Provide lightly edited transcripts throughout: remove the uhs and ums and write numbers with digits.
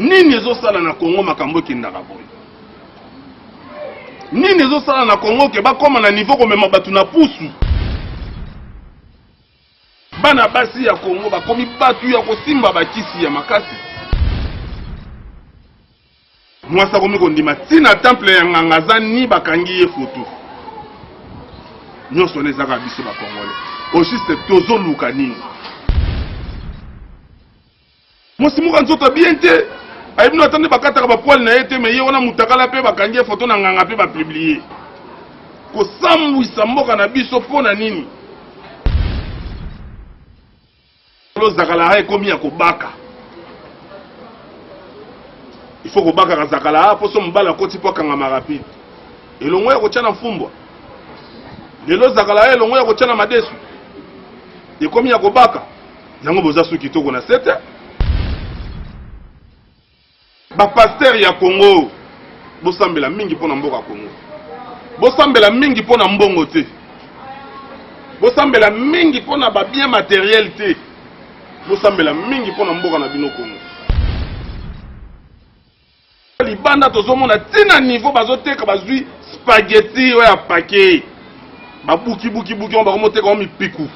nini ezosala na Congo makambo kindaka boy nini ezosala na Congo ke bakoma na niveau komema batu na pusu bana basi ya Congo bakomi batu ya kosimba bakisi ya makasi mwasa komi kondima tina temple ya nganga ni bakangi ye foto nyonso nezaka biso ba Congolais aussi tozo luka nini mosimuka nzoto bien te ayibino atande bakataka ba poil na yete mais ye wana mutakala pe bakangi ye foto na nganga pe ba publier ko sambwisa mboka na biso pona nini lo zakala ha ekomi ya kobaka il faut kobaka ka zakala ha poso mbala koti po kanga rapide elongo ya kochana mfumbwa lelo zakala ha elongo ya kochana madesu ekomi ya kobaka yango boza su kitoko na sete ba pasteur ya Congo bosambela mingi pona mboka Congo bosambela mingi pona mbongo te bosambela mingi pona ba bien matériel te bosambela mingi pona mboka na bino Congo libanda tozomona tina niveau bazoteka bazui spaghetti oya paquet babuki buki on ba komoteka o mipiku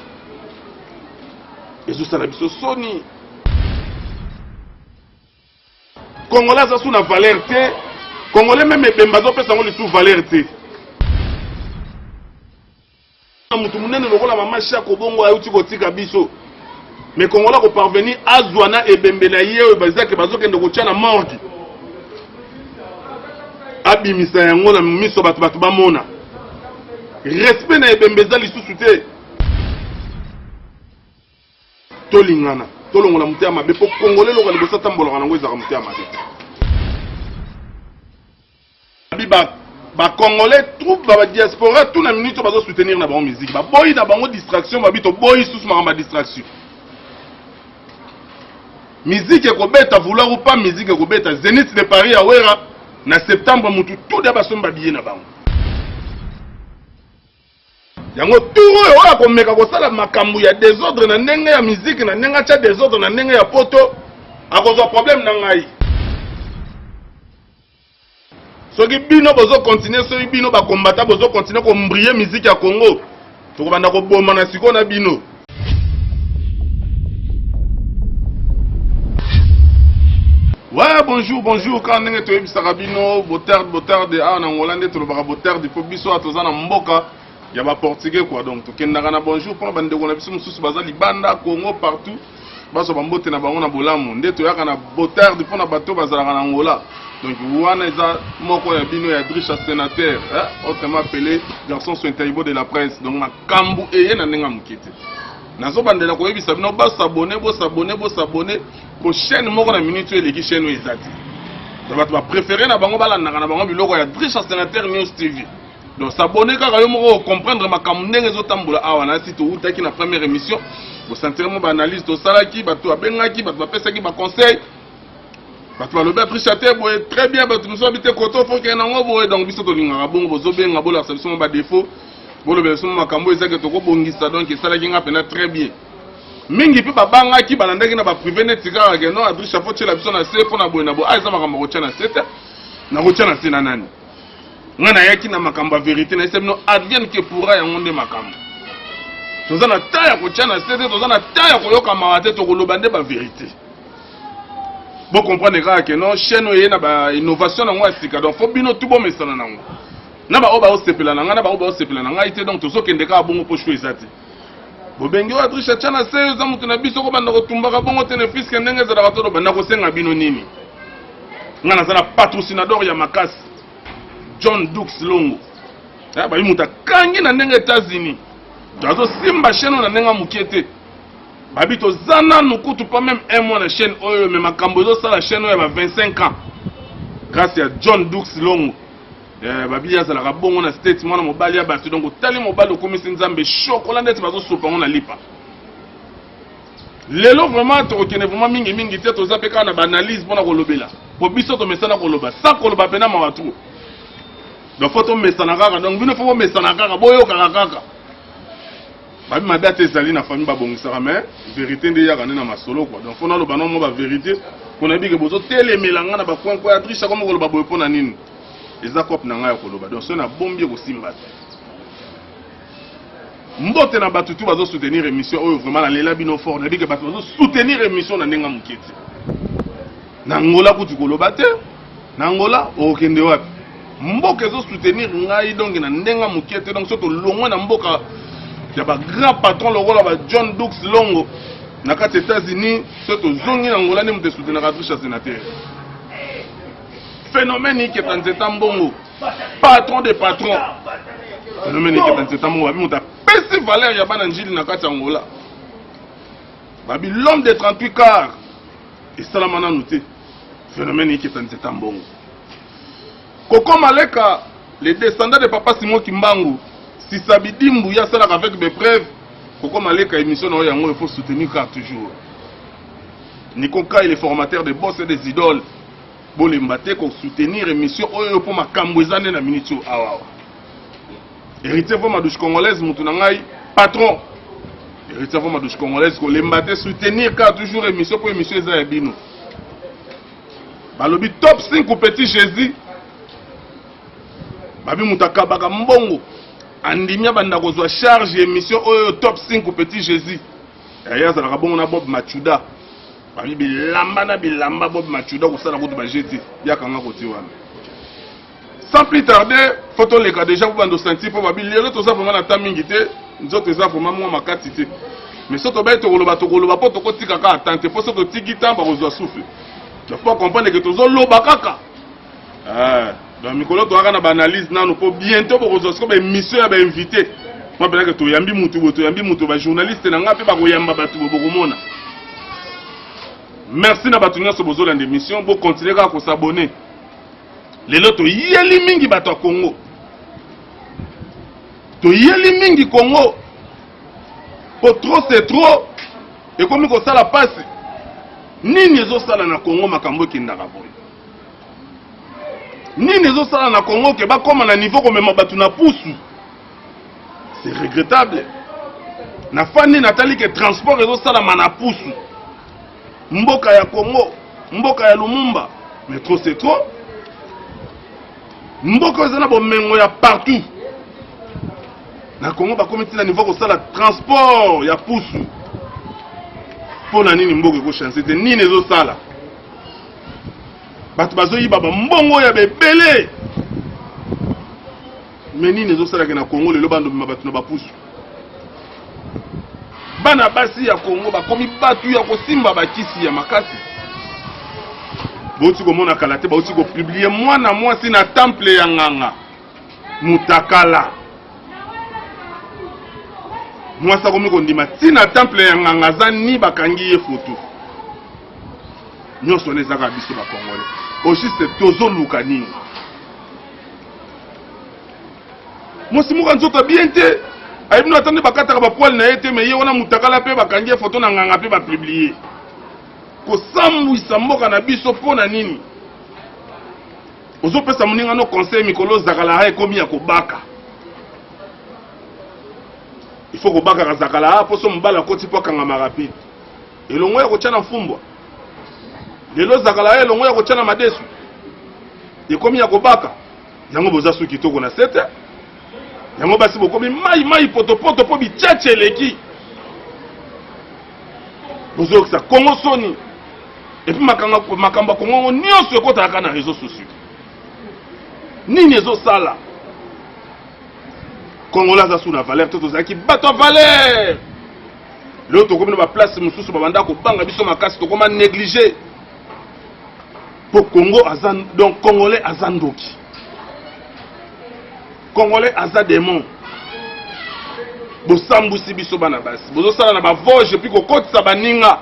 ezosala biso soni Congolais ça sous la valeur te Congolais même bembazo pesa ngoli sous valeur te mutu munene lokola mama shako bongo ayuti kotika biso mais Congolais ko parvenir azwana ebembe na ye bazake bazokende kotia na morgue abimisa yango na miso batu bamona respect na ebembe za lisusu te tolingana tolongola mutia mabe po Congolais loka libosa tambola na ngo ezaka mutia mabe ba Congolais troupe ba diaspora tout na minute bazo soutenir na ba musique ba boy na bango distraction ba bito boy sous ma distraction musique ko beta vouloir ou pas musique ko beta Zénith de Paris à Wera na septembre mutu tout da basomba billet na bango yango tout oyo ko meka ko sala makambu ya désordre na ndenge ya musique na ndenge cha désordre na ndenge ya poto akozwa problème na ngai soki bino bozo continuer soki bino ba combattant bozo continuer ko mbrier musique ya Congo to banda ko bomba na siko na bino ouais bonjour quand ndenge to yebisaka bino botarde a na ngolande to lobaka botarde po biso atozana mboka ya ba portugais quoi donc to kendaka na bonjour pour bande ko na biso mususu baza libanda Congo partout baso bambote na bango na bolamu nde to yaka na botarde pour na bato bazalaka na Angola. Donc, Wana Eza Moko Yabino Yadrisha sénateur, autrement appelé garçon sur interview de la presse. Donc, ma kambu eye na nenga mukete. Nazo bandela ko yebisa bino ba s'abonner ko chaîne moko na minute eleki chaîne ezati. Donc, ba préférer na bango bala na bango biloko ya Drisha sénateur News TV. Donc, s'abonner kaka yo moko comprendre ma kambu ndenge ezotambola awa na site utaki na première émission. Vous sentirez mon analyse to salaki bato abengaki bato bapesaki ba conseil. Bato baloba trichate boye très bien bato nous habité koto faut que nango boye donc biso to lingaka bongo bozobenga bola solution ba défaut bolo beso makambo ezake to ko bongisa donc esala kinga pena très bien mingi pe babanga ki balandaki na ba privé netika ke no adri chapeau tshela biso na se pona boye na bo aiza makambo ko tshana sete na ko tshana sina nani ngana yaki na makambo vérité na semno advienne que pourra ya ngonde makambo tozana taya ko tshana sete tozana taya ko yoka mawate to ko lobande ba vérité. Vous comprenez que non chaîne est na innovation na ngwa sika donc faut bino tout bon mesana nango na ba oba osepela na nga na ba oba osepela na nga ite donc tozo kende ka bongo po choix ezati bo bengi wa trisha chana se za mutu na biso ko banda ko tumbaka bongo tene fiske ndenge za la to banda ko senga bino nini nga na zana patrocinador ya makasi John Dux Longo ya ba yimuta kangi na ndenge États-Unis tozo simba chaîne na ndenge mukete babito zana nukutu pas même un mois la chaîne oyo mais makambozo ça la chaîne oyo ba 25 ans grâce à John Dux Longo babili azala ka bongo na state mwana mobali ya batu donc tali mobali ko misi nzambe chocolat net bazo sopa ngona lipa lelo vraiment to okene vraiment mingi te to zapeka na analyse bona ko lobela po biso to mesana ko loba sa ko loba pena mawatu donc photo mesana kaka donc bino fo mesana kaka boyo kaka babi ma date ezali na famille babongisaka mais vérité nde yaka na masolo quoi donc fona loba non mo ba vérité On a dit que bozo télé melanga na ba coin quoi triche comme ko ba boy pona nini. Eza cop na nga ya koloba. Donc so na bombi ko simba. Mbote na batutu bazo soutenir émission oyo vraiment na lela bino fort na dit que bazo soutenir émission na ndenga muketi. Na ngola kutu koloba te. Na ngola okende wapi? Mboka zo soutenir ngai donc na ndenga muketi donc soto longwa na mboka ya ba grand patron lokola ba John Dux Longo. Na kati États-Unis, c'est aux zongi Angola ni mte soutenir la triche sénateur. Phénomène qui est en Zétambongo, patron des patrons. Phénomène qui est en Zétambongo, babi mta pesi valeur ya bana njili na kati Angola. Babi l'homme des 38 quarts. Et ça la mana noté. Phénomène qui est en Zétambongo. Koko Maleka, les descendants de Papa Simon Kimbangu, si Sabidi Mbouya ça avec des preuves. Koko Maleka émission il faut soutenir car toujours. Nikoka il est formateur de boss et des idoles. Bon les maté pour soutenir émission pour ma kambouezane na minitio awa. Héritier pour ma douche congolaise mutunangai patron. Héritier pour ma douche congolaise ko les maté soutenir car toujours émission pour émission za bino. Balobi top 5 au petit Jésus. Babi mutaka baka mbongo. Andimia banda kozwa charge émission au top 5 au petit Jésus. Aya za rabongo na Bob Machuda. Bami bilamba na bilamba Bob Machuda ko sala ko ba jeté. Ya kanga ko ti wana. Sans plus tarder, photo les cas déjà pour bando sentir pour babi lelo to za vraiment na tamingi te, nzoto za vraiment moi makati te. Mais soto ba to koloba po to ko tika ka attente, po soto tiki tamba kozwa souffle. Tu faut comprendre que tozo loba kaka. Donc mikolo to na ba analyse nanu po bientôt pour kozwa ba émission ya ba invité. Moi peut-être que to yambi mutu ba journaliste na ngape ba ko yamba batu bo komona. Merci na batu nyonso bozo la émission, bo continuer ka ko s'abonner. Lelo to yeli mingi bato ya Congo. To yeli mingi Congo. Po trop c'est trop. Et comme ko sala passe. Nini ezo sala na Congo makambo kindaka boy. Nini ezo sala na Congo ke ba koma na niveau comme bato na pusu. C'est regrettable. Na fani natali ke transport ezo sala mana pusu. Mboka ya Congo, mboka ya Lumumba. Mais trop c'est trop. Mboka zana bomengo ya partout. Na Congo ba komiti na niveau ko sala transport ya pusu. Pona nini mboka ko chance te nini ezo sala. Batu bazo yiba ba mbongo ya bebele. Mais nini ezo sala ke na Congo lelo bando batu na ba pusu. Bana basi ya Congo ba komi batu ya ko simba ba kisi ya makasi. Bauti komona kalate bauti ko publier mwana mwasi na temple ya nganga mutakala mwasa komi kondima tina temple ya nganga zani bakangi ye photo nyonso nezaka biso ba congolais aussi c'est tozo luka nini mwasi muka nzoto bien te ayibino atande bakataka ba poil na yete mais ye wana mutakala pe bakangi ye photo na nganga pe ba publier ko sambwisa mboka na biso pona nini ozo pesa muninga no conseil mikolo zakala ha ekomi ya kobaka il faut kobaka ka zakala ha poso mbala koti po kanga rapide elongo ya kochana mfumbwa lelo zakala ha elongo ya kochana madesu ekomi ya kobaka yango boza su kitoko na sete yango basi bokomi mai poto po bichache leki bozo kisa Congo soni. Et puis makamba Congo nyonso ekotaka na réseaux sociaux. Nini ezo sala. Congola za suna valeur toto zaki bato valeur. L'autre comme na place mususu babanda ko banga biso makasi to koma négliger. Pour Congo azan donc congolais azandoki. Congolais azademon. Bosambusi biso bana basi. Bozo sala na ba voje puis ko kotisa baninga.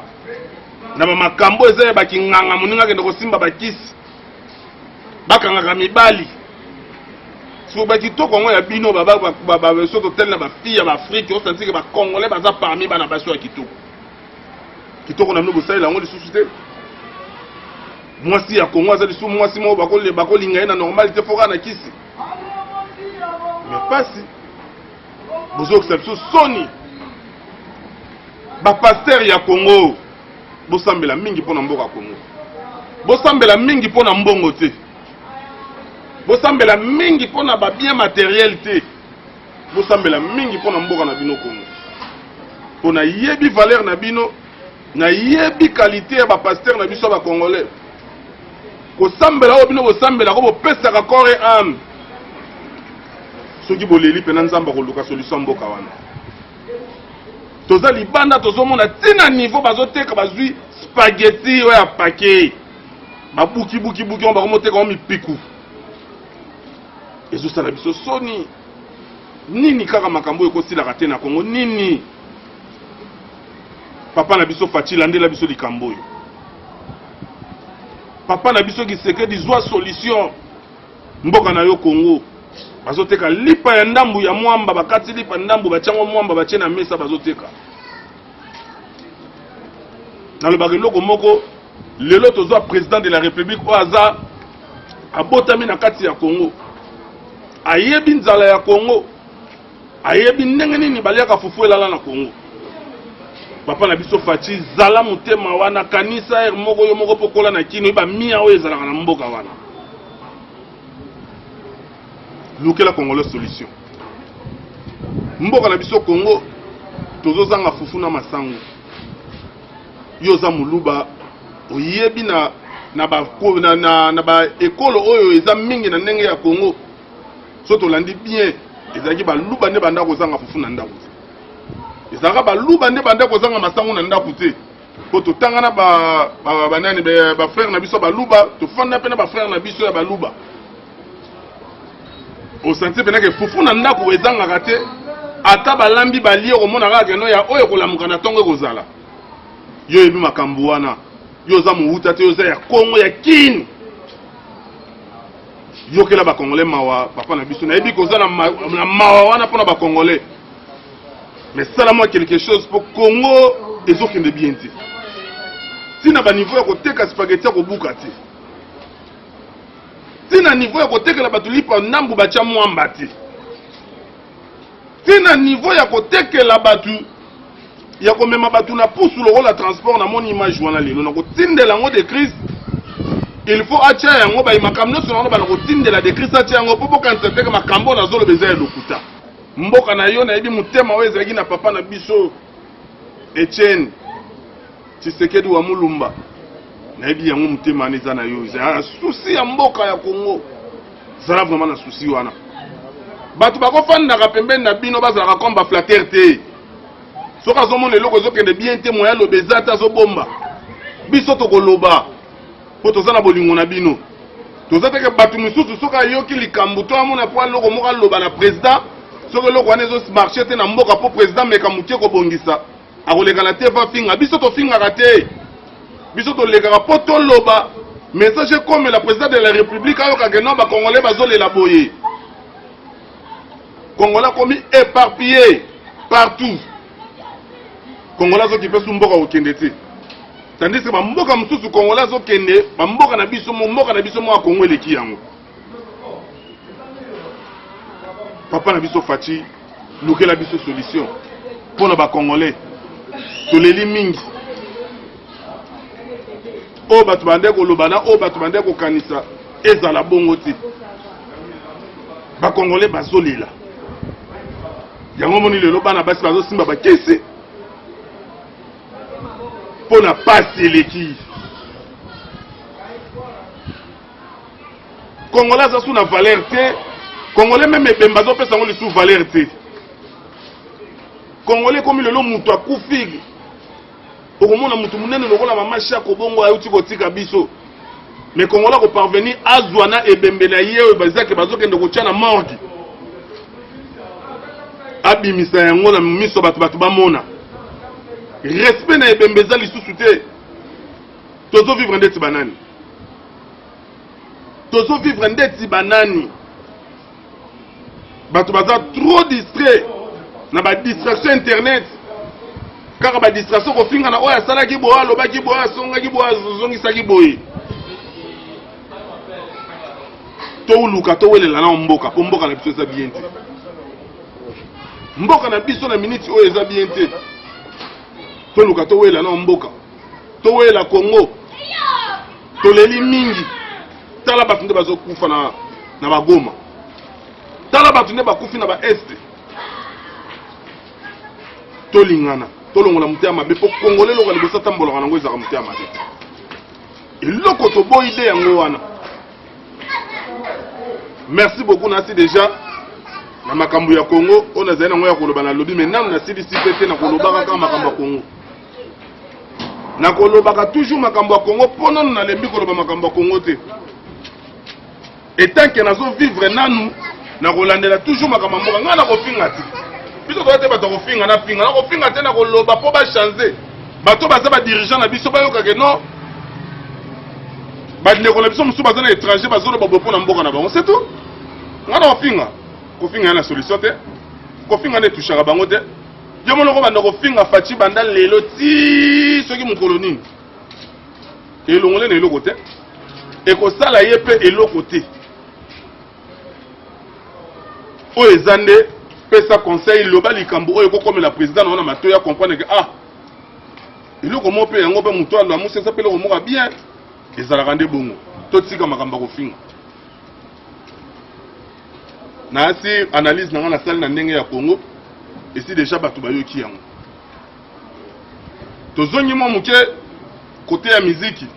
Na ba makambo eza ba kinganga muninga kende ko simba bakisi. Bakanga mibali. So ba kitoko ngo ya bino baba soto tel na ba fille ya Afrique, on sentit que ba congolais baza parmi bana baso ya kitoko. Kitoko na mno bosala ngo lisusu te. Mwasi ya Congo za lisusu mwasi mo bakolinga na normalité foka na kisi. Mais pas si. Bozo exception soni. Ba pasteur ya Congo bosambela mingi pona mboka Congo. bosambela mingi pona mbongo te. Bosambela mingi pona ba bien matériel te. Bosambela mingi pona mboka na bino Congo. Pona yebi valeur na bino, na yebi qualité ya ba pasteur na biso ba congolais. Ko sambela o bino bosambela ko bopesa ka corps et âme. Soki boleli pena nzamba ko luka solution mboka wana. Toza libanda tozomona tina niveau bazoteka bazui spaghetti oya paquet. Ba buki on ba komoteka o mipiku. Ezo sala biso soni. Nini kaka makambo ekosila kate na Congo nini? Papa na biso Fatila ndela biso likambo yo. Papa na biso Kiseke di zwa solution. Mboka na yo Congo. Bazoteka lipa ya ndambu ya mwamba bakati lipa ndambu bachango mwamba bache na mesa bazoteka. Na le bagiloko moko lelo tozwa président de la République oaza abotami na kati ya Congo. Ayebi nzala ya Congo. Ayebi ndenge nini baliaka fufu elala na Congo. Papa na biso Fati zala mutema wana kanisa moko yo moko pokola na kino iba mia oyo ezalaka na mboka wana. Lukela Congolais solution. Mboka na biso Congo tozozanga fufu na masango. Yo za muluba oyebi na ba ekolo oyo eza mingi na ndenge ya Congo. So tolandi bien ezaki ba luba ne banda kozanga fufu na ndako. Ezaka ba luba ne banda kozanga masango na ndako te. Po totangana ba nani ba frère na biso ba luba, to fanda pena ba frère na biso ya ba luba. Au senti pena ke fufu na ndako ezanga kate ata balambi balie komona kaka no ya oyo kolamuka na tongo kozala. Yo yebi makambo wana. Yo za muhuta te yo za ya Congo ya kin. Yo kela ba Congolais mawa papa na biso na yebi kozala na mawa wana pona ba Congolais. Mais ça là moi quelque chose pour Congo ezokende bien te. Tina ba niveau ya koteka spaghetti ko buka te. Tina niveau ya kotekela batu lipa ndambu bacha mwamba te. Tina niveau ya kotekela batu ya komema batu na pusu lokola transport na mon image wana lelo na kotindela ngo de Christ. Il faut acha yango ba makamno sono ba na kotindela de Christ acha yango popo kan teka makambo na zolo beza lokuta. Mboka na yo na yebi mutema oyo ezalaki na papa na biso Etienne Tshisekedi wa Mulumba. Na yebi yango mutema neza na yo. Za souci ya mboka ya Congo. Zala vraiment na souci wana. Batu bakofanda ka pembeni na bino bazala ka komba flatter te. Soka zomona eloko ezokende bien te moya lobeza ta zo bomba. Biso to koloba. Po tozana bolingo na bino. Tozateke batu misusu soka yoki likambu to amona po loko moka loba na président. Soka loko wana ezo marché te na mboka po président meka mutie ko bongisa. Akoleka na te va finga biso to finga kate. Biso to leka po to loba. Message comme la présidente de la République ayoka ke non ba Congolais bazolela boye. Congolais komi éparpillé partout. Congolais zo ki pesu mboka okende te. Tandis que mboka mususu Congolais zo kende, mboka na biso mo Congo eleki yango. Papa na biso Fati, lukela biso solution. Pona ba Congolais. Toleli mingi. O batu bande ko lobana, o batu bande ko kanisa, ezala bongo te. Ba Congolais bazolela. Yango moni lelo bana basi bazo simba ba kese. Pona pasi eleki. Congolais za sous na valeur te. Congolais même ebemba zo pesa ngo li sous valeur te. Congolais comme lelo mutu akufi. Okomona mutu munene lokola mama Shako bongo ayuti kotika biso. Mais Congolais ko parvenir azwana ebembe na ye bazake bazokende kotia na morgue. Abimisa yango na miso batu bamona. Respect na ebembeza lisusu te. Tozo vivre ndeti banani. Tozo vivre ndeti banani. Batu baza trop distrait na ba distraction internet. Kaka ba distraction ko finga na oya sala ki boa loba ki boa songa ki boa zongisa ki boye. To luka to welela na mboka, po mboka na biso eza bien te. Mboka na biso na minute oyo eza bien te. To luka to welela na mboka. To welela Congo. toleli mingi tala bato nde bazokufa na bagoma tala bato nde bakufi na baeste tolingana tolongola motema mabe mpo kongole eloko liboso atambolaka nango ezaka motema mabe eloko toboyi ide yango wana. Merci beaucoup nasi déjà na makambo ya Congo on a zana ngoya koloba na lobby mais nanu na CDC PT na kolobaka kama makambo ya Congo na kolobaka toujours makambo ya Congo pona na lembi koloba makambo ya Congo te et tant que nazo vivre nanu na kolandela toujours makambo mboka nga na kofinga ti biso to te bato kofinga na finga na kofinga te na koloba po ba changer bato baza ba dirigeant na biso bayoka ke non ba ndeko na biso musu baza na étranger bazolo ba bopo na mboka na bango c'est tout ngana kofinga kofinga na solution te kofinga ne touchaka bango te yo monoko banda kofinga fachi banda lelo ti soki mukolo nini elongole na eloko te ekosala ye pe eloko te oyo eza nde pesa conseil loba likambo oyo ekokomela président na wana matoya comprendre que ah eloko mo pe yango pe mutu alo amusesa pe eloko moko bien ezalaka nde bongo totika makambo kofinga na asi analyse nanga na salle na ndenge ya Congo esi déjà bato bayoki yango tozongi mo muke côté ya miziki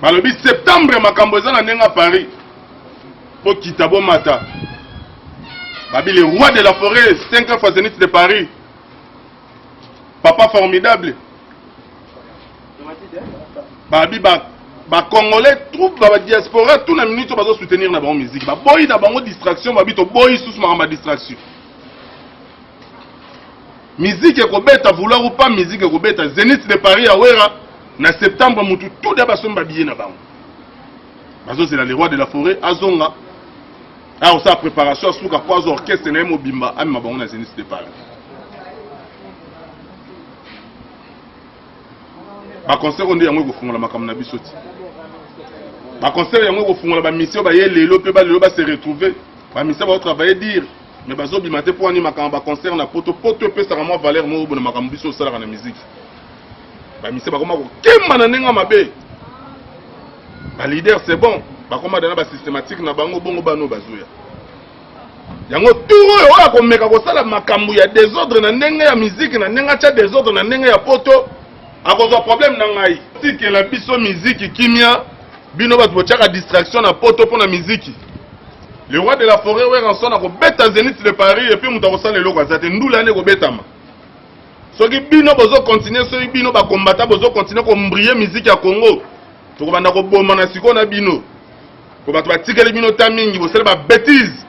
balobi septembre makambo eza na ndenge ya Paris po kita bo mata babi le roi de la forêt 5 fois zénith de Paris papa formidable babi ba congolais troupe ba diaspora tout na minute bazo soutenir na ba musique ba boyi na bango distraction babi to boyi sous ma distraction musique ko beta vouloir ou pas musique ko beta zénith de Paris awera na septembre mutu tout da basomba billet na bango bazo c'est le roi de la forêt azonga ah sa préparation suka kwa orchestre na mobimba ami bango na zénith de Paris ba concert on dit yango kofungola makambo na biso ti ba concert yango kofungola ba mission ba ye lelo pe ba lelo ba se retrouver ba mission ba travailler dire mais bazo bimate pour ani makambo ba concert na poto pe ça vraiment valeur mo bona makambo biso sala na musique ba mission ba koma ko kema na nenga mabe ba leader c'est bon ba koma dana ba systématique na bango bongo bano bazoya yango turo oyo akomeka ko sala makambo ya désordre na ndenge ya musique na ndenge cha désordre na ndenge ya poto akozwa problème na ngai tike la biso musique kimia bino bato bochaka distraction na poto pona musique le roi de la forêt ouais ranson na ko beta zénith de Paris et puis muta ko sala eloko azate ndula ne ko betama soki bino bozo continuer soki bino ba combattre bozo continuer ko mbriller musique ya Congo to ko banda ko bomba na siko na bino ko bato batikeli bino ta mingi bo sala ba bêtise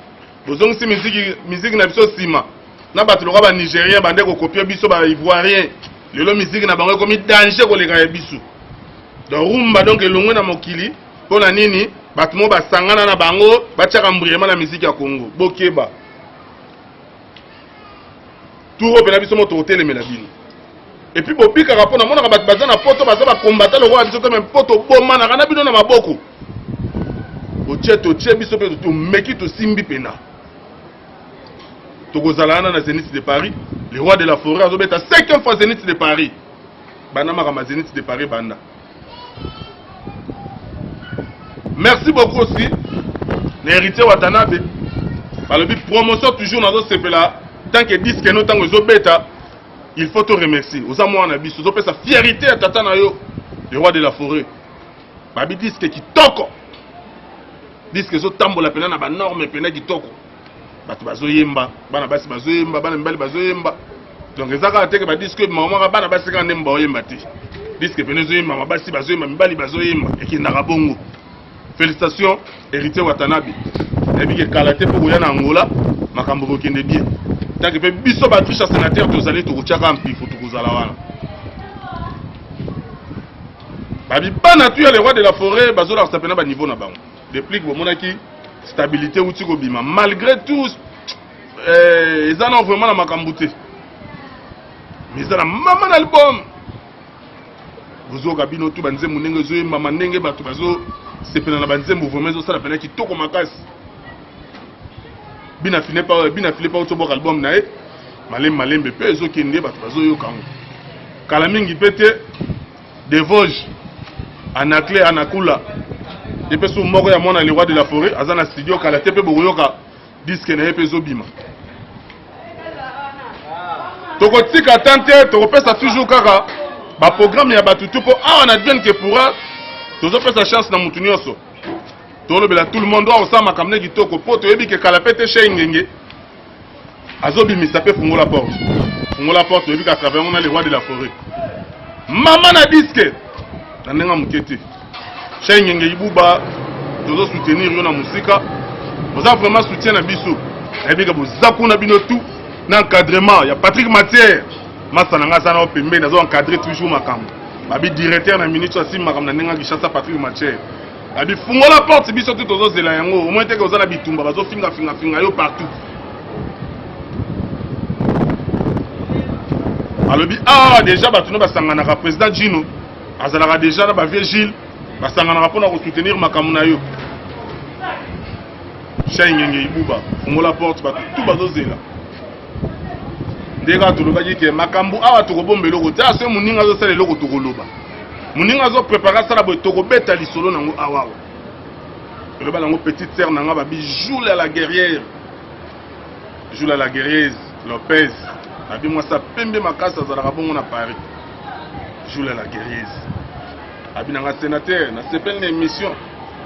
bozo ngisi musique na biso sima na bato lo ba nigérien bande ko copier biso ba ivoirien lelo musique na bango komi danger ko leka ya biso donc rumba donc elongwe na mokili pona nini bato mo basangana na bango batiaka mbriyema na musique ya Congo bokeba turo pe na biso moto otelemela bino et puis bobikaka mpona monaka bato baza na poto baza bakombata loko ya biso te me poto bomanaka na bino na maboko totie biso mpe tomeki tosimbi pena tokozala na Zénith de Paris le roi de la forêt azobeta 5e fois Zénith de Paris bana makama Zénith de Paris banda. Merci beaucoup aussi l'héritier Watanabe balobi promotion toujours nazo sepela tant que disque no tango ezobeta il faut te remercier oza mwana biso ozopesa fierté ya tata na yo le roi de la forêt babi disque kitoko disque ezotambola pena na banorme pena kitoko bato bazoyemba bana basi bazoyemba bana mibali bazoyemba donc ezaka teke ba disque mama bana basi ka ndemba oyemba te disque pena ezoyemba mabasi bazoyemba mibali bazoyemba ekindaka bongo. Félicitations héritier Watanabe ebike kalate po ya na Angola makambo kokende bien tant que pe biso ba triche sénateur tozali to kochaka mpifu tokozala wana babi bana tu ya le roi de la forêt bazola sapena ba niveau na bango depuis que monaki stabilité outi ko bima malgré tout ils en ont vraiment la makambo te mais ça la maman album bozoka bino tu banze munenge zo mama ndenge bato bazo sepena na banze mouvement zo sala pena kitoko makasi bina file pa otobo album na e malembe pe zo kende bato bazo yo kango kala mingi pete de Vosges Anaclé Anakula et puis sous moko ya mona le roi de la forêt azana studio kala tepe boyoka disque na epezo bima toko tika tante toko pesa toujours kaka ba programme ya batutu po on advienne que pourra tozo pesa chance na mutu nyonso tolo bela tout le monde doit osama kamne kitoko po to yebi ke kala pete chez ngenge azobi misape fungola porte yebi ka travers on a le roi de la forêt maman na disque na ndenga mukete chez ngenge ibuba tozo soutenir yo na musika boza vraiment soutien na biso yebi ka bozaku na bino tout na encadrement ya Patrick Matière masana nga sana opembe nazo encadrer toujours makambo babi directeur na minute asi makambo na ndenga gishasa Patrick Matière babi fungola porte biso tout tozo zela yango au moins te ko zana bitumba bazo finga yo partout alobi déjà batuno basangana ka président Gino azalaka déjà na ba vieux Gilles basangana pona ko soutenir makambo na yo Chengenge ibuba fungola porte ba tout bazo zela ndeka tolobaki ke makambo awa tokobombela loko ta se muninga zo sala loko tokoloba muninga zo préparer sala bo tokobeta lisolo nango awa toloba nango petite sœur nanga ba Jules à la guerrière Jules à la guerrieuse Lopez abi moi ça pembe makasa za la bongo na Paris Jules à la guerrieuse abi nanga sénateur na sepel na émission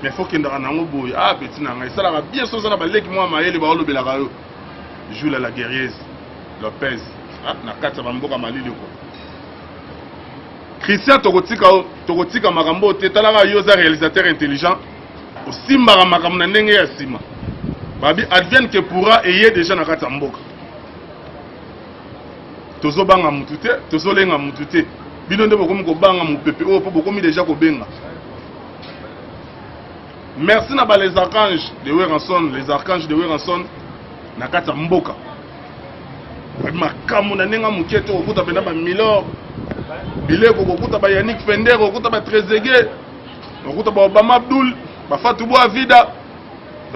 mais faut qu'il ndaka nango boy petit nanga sala ba bien so na ba leki moi mayele ba olobela ka yo Jules à la guerrieuse Lopez na kata bamboka malili ko Christian tokotika makambo te talaka yo za réalisateur intelligent osimbaka makambo na ndenge ya sima babi advienne que pourra eye déjà na kata mboka tozobanga mutu te tozolenga mutu te bino nde bokomi kobanga mopepe oyo po bokomi déjà kobenga merci na ba les archanges de Weranson na kata mboka makambo na nenga muketo okuta pena ba Milor bileko okuta ba Yannick Fender okuta ba Trezeguet okuta ba Obama Abdul ba Fatou Boavida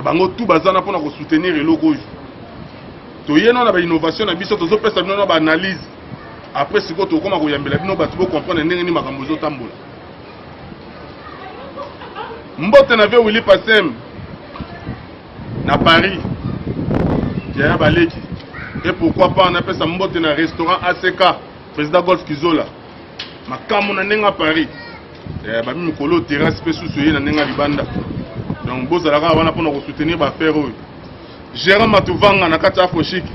bango tout bazana pona ko soutenir eloko oyo to yeno na ba innovation na biso tozo pesa bino na ba analyse après siko to koma ko yambela bino batu bo comprendre ndenge ni makambo zo tambola mbote na vie Willy Passem na Paris ya baleki. Et pourquoi pas on appelle ça mbote na restaurant ACK président Golf Kizola makamu na nenga Paris babi mikolo terrasse pe susu ye na nenga libanda donc bozalaka wana pona ko soutenir ba faire oyo Gérard Matuvanga na kata Afrochic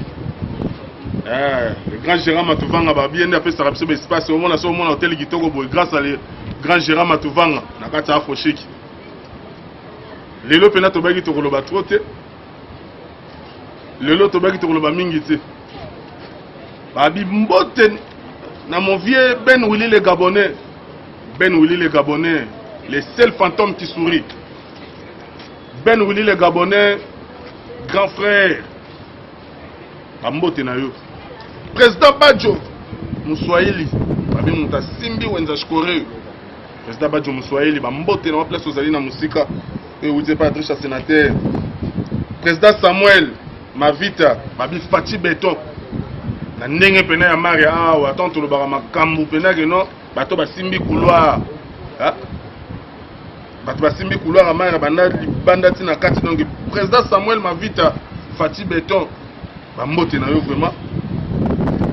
le grand Gérard Matuvanga ba bien appelé ça rapide espace au monde na hôtel Kitoko boy grâce à le grand Gérard Matuvanga na kata Afrochic lelo pena to bagi to koloba trote lelo tobaki tokoloba mingi te babi mbote na mon vieux Ben Willy le Gabonais le seul fantôme qui sourit Ben Willy le Gabonais grand frère bambote na yo président Badjo Muswahili babi muta simbi wenza shkore président Badjo Muswahili bambote na place ozali na musika et vous êtes pas Patricia sénateur président Samuel Mavita babi Fati Beton na ndenge pena ya mari awa attends le baka makambu pena que non bato basimbi couloir bato basimbi couloir ya mari banda tina kati donc président Samuel Mavita Fati Beton bambote na yo vraiment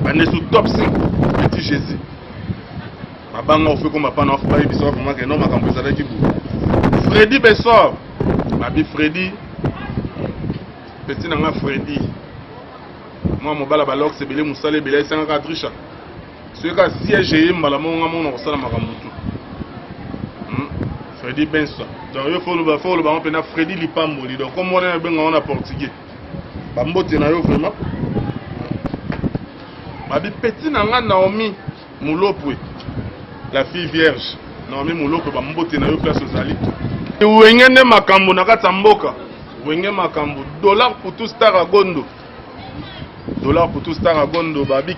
bane sous top 5 petit Jésus mabanga ofé comme pana ofa bayi biso vraiment que non makambu ezalaki bu Freddy Bessor babi Freddy petit nanga Freddy moi mobala balok c'est belé musale belé 54 tricha ce ka siège et mbala monga mona ko sala makambutu Freddy Benson donc il faut le ba pena Freddy Lipamboli donc comme on est benga on a portugais ba mbote na yo vraiment babi petit nanga Naomi Mulopwe la fille vierge Naomi Mulopwe ba mbote na yo place ozali wengene makambo na kata mboka wenge makambo dollar pour tout star à Gondo babi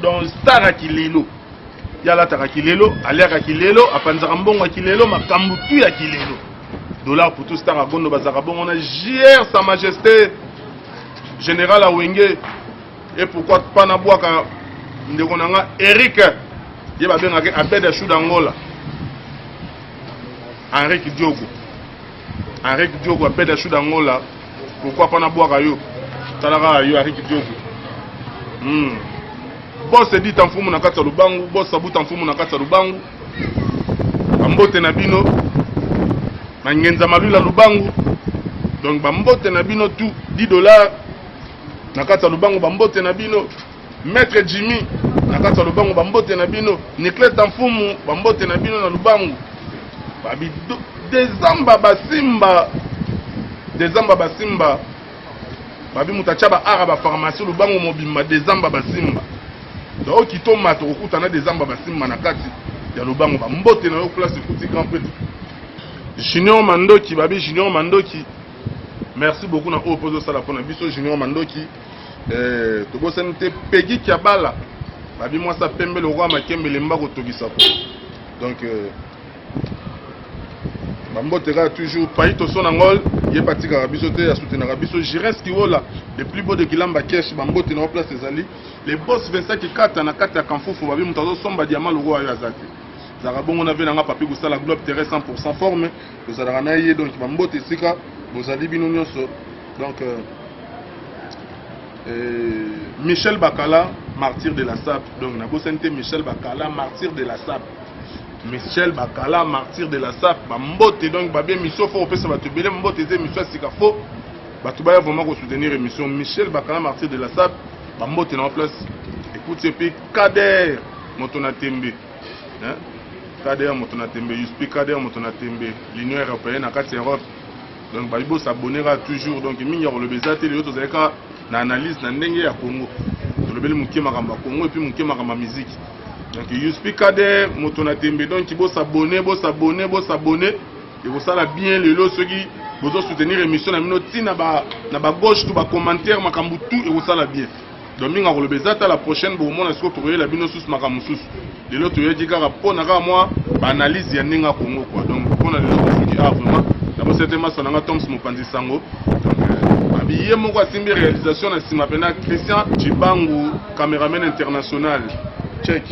dans star à Kilelo yala taka Kilelo aliaka Kilelo apanzaka mbongo à Kilelo makambo tu ya Kilelo dollar pour tout star à Gondo bazaka bongo na JR sa majesté général à wenge et pourquoi pas na bwaka ndeko nanga Eric ye babengaka Abed Chou d'Angola Henrik Diogo a bête à chou d'Angola. Pourquoi pas na boire yo? Talara yo Henrik Diogo. Boss dit en fumu na kata lubangu, boss sabut en fumu na kata lubangu. Bambote na bino. Mangenza malula lubangu. Donc bambote na bino tout $10 na kata lubangu bambote na bino. Maître Jimmy na kata lubangu bambote na bino. Niclet en fumu bambote na bino na lubangu. Babi Dezamba basimba babi mutachaba araba pharmacie lubangu mobimba Dezamba basimba donc kitoma to kokutana Dezamba basimba na kati ya lubangu bambote na yo place kuti grand prêtre Junior Mandoki babi Junior Mandoki merci beaucoup na opposo sala pona biso Junior Mandoki to bosante Peggy Kiabala babi moi ça pembe le roi makembe le mbako togisa donc Bambotera toujours Paito Sonangol, il est parti Karabisote, il a soutenu Karabiso, Jires Kiwola, le plus beau de Kilamba Kesh, Bambote na place des alliés. Les boss 25 qui 4 na 4 à Kanfoufou, Babi Moutazo Somba Diamant le roi Azate. Zarabon on avait dans papier Gousta la globe terrestre 100% forme, vous allez ranayer donc Bambote Sika, vous allez binonioso. Donc Michel Bakala, martyr de la SAP. Donc Nabo Sente Michel Bakala, martyr de la SAP. Michel Bakala, martyr de la SAP, Bambote donc Babé Misso, faut faire ça va te béler, Mbote et Misso Sikafo, Batouba vraiment soutenir l'émission. Michel Bakala, martyr de la SAP, Bambote en place. Écoute, c'est puis Kader, Motona Tembe. Kader, Motona Tembe, Yuspi Kader, Motona Tembe, l'Union Européenne à 4 Europe. Donc Balibo s'abonnera toujours. Donc il y a le Bézat et les autres avec l'analyse dans le Congo. Le Bel Mouké Maramba Congo et puis Mouké Maramba musique. Donc you speak Kader, Motona Tembe, donc il faut s'abonner, et vous savez bien les lots ceux qui vous soutenir l'émission na minoti na ba gauche tout ba commentaire makambu tout et vous savez bien. Donc minga le bezata la prochaine bon mon est-ce que tu la bino sous makambu sous. Les lots tu dis kara pona ka moi analyse ya ninga Congo quoi. Donc pona les lots qui a vraiment d'abord certainement ça nga Toms Mopanzi Sango. Donc babiye moko asimbi réalisation na sima pena Christian Chibangu, caméraman international. Check.